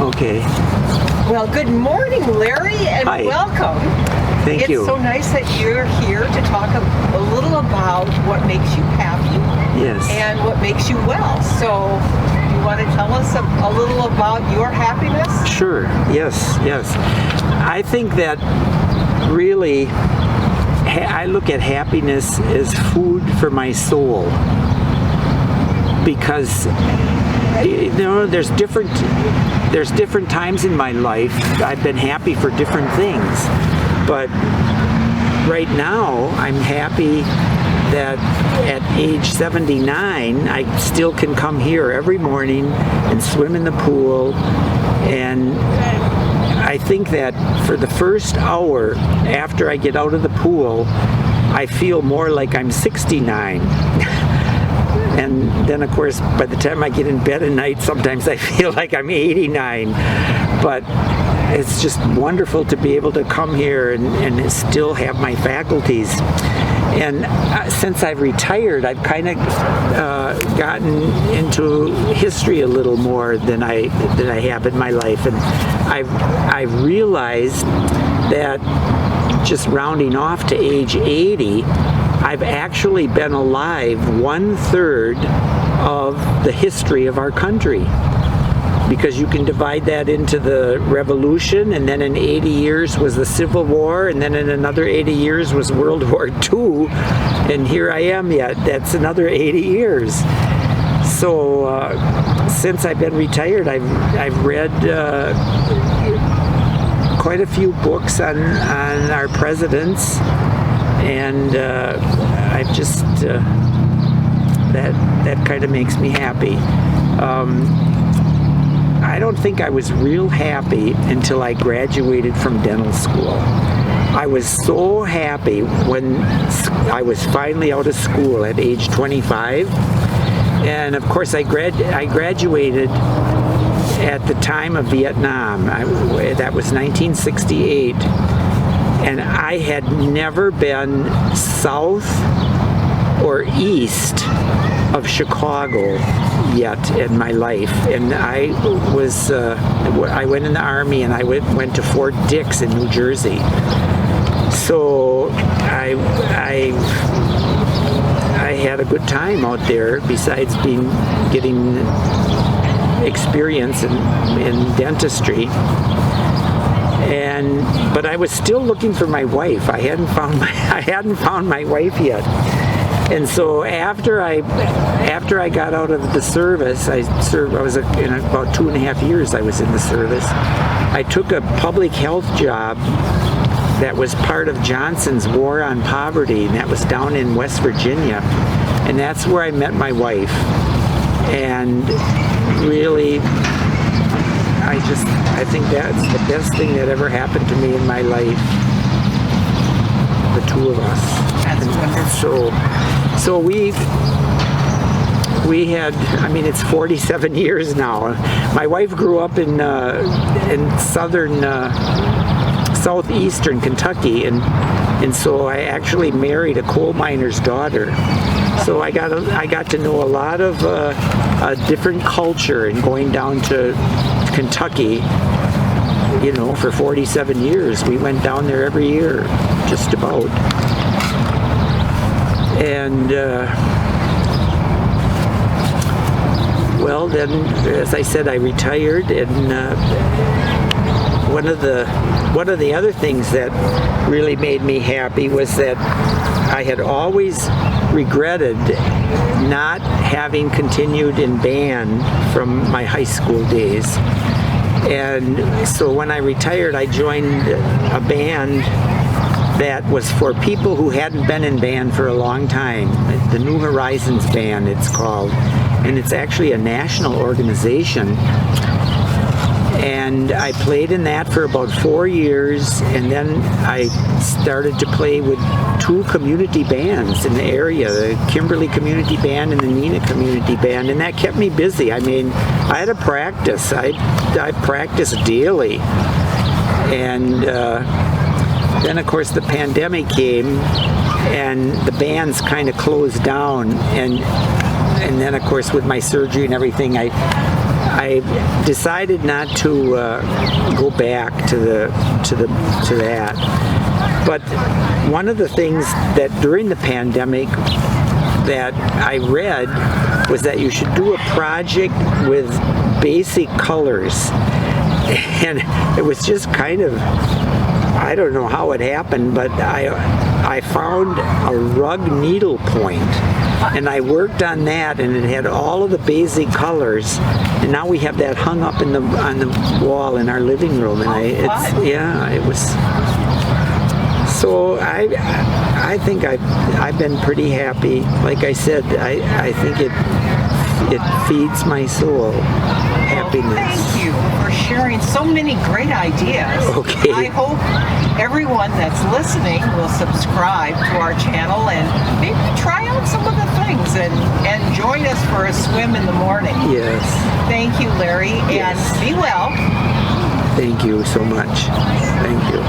Okay. Well, good morning, Larry, and Hi. welcome. Thank you. It's so nice that you're here to talk a little about what makes you happy Yes. and what makes you well. So, you want to tell us a little about your happiness? Sure. Yes. I think that really, I look at happiness as food for my soul, because there's different times in my life I've been happy for different things, but right now I'm happy that at age 79 I still can come here every morning and swim in the pool. And I think that for the first hour after I get out of the pool, I feel more like I'm 69. And then, of course, by the time I get in bed at night, sometimes I feel like I'm 89. But it's just wonderful to be able to come here and still have my faculties. And since I've retired, I've kind of gotten into history a little more than I have in my life. And I've realized that, just rounding off to age 80, I've actually been alive 1/3 of the history of our country, because you can divide that into the Revolution, and then in 80 years was the Civil War, and then in another 80 years was World War II, and here I am yet. That's another 80 years. So since I've been retired, I've read quite a few books on our presidents, and I've just that kind of makes me happy. I don't think I was real happy until I graduated from dental school. I was so happy when I was finally out of school at age 25, and of course I graduated at the time of Vietnam. That was 1968. And I had never been south or east of Chicago yet in my life. And I went in the Army, and I went to Fort Dix in New Jersey. So I had a good time out there, besides getting experience in dentistry. But I was still looking for my wife. I hadn't found my wife yet. And so after I got out of the service, I was in about 2.5 years I was in the service. I took a public health job that was part of Johnson's War on Poverty, and that was down in West Virginia. And that's where I met my wife. And really, I think that's the best thing that ever happened to me in my life. The two of us. That's wonderful. So we had, it's 47 years now. My wife grew up in southeastern Kentucky, and so I actually married a coal miner's daughter. So I got to know a lot of a different culture, and going down to Kentucky, for 47 years. We went down there every year, just about. And well, then, as I said, I retired, and one of the other things that really made me happy was that I had always regretted not having continued in band from my high school days. And so when I retired, I joined a band that was for people who hadn't been in band for a long time. The New Horizons Band, it's called. And it's actually a national organization. And I played in that for about 4 years, and then I started to play with 2 community bands in the area, the Kimberly Community Band and the Neenah Community Band, and that kept me busy. I had to practice. I practiced daily. And then, of course, the pandemic came, and the bands kind of closed down, and and then of course with my surgery and everything, I decided not to go back to that. But one of the things that during the pandemic that I read was that you should do a project with basic colors. And it was just kind of, I don't know how it happened, but I found a rug needlepoint, and I worked on that, and it had all of the basic colors, and now we have that hung up on the wall in our living room, and it was. So I think I've been pretty happy. Like I said, I think it feeds my soul. Happiness. Thank you for sharing so many great ideas. Okay. I hope everyone that's listening will subscribe to our channel and maybe try out some of the things and join us for a swim in the morning. Yes. Thank you, Larry, Yes. and be well. Thank you so much. Thank you.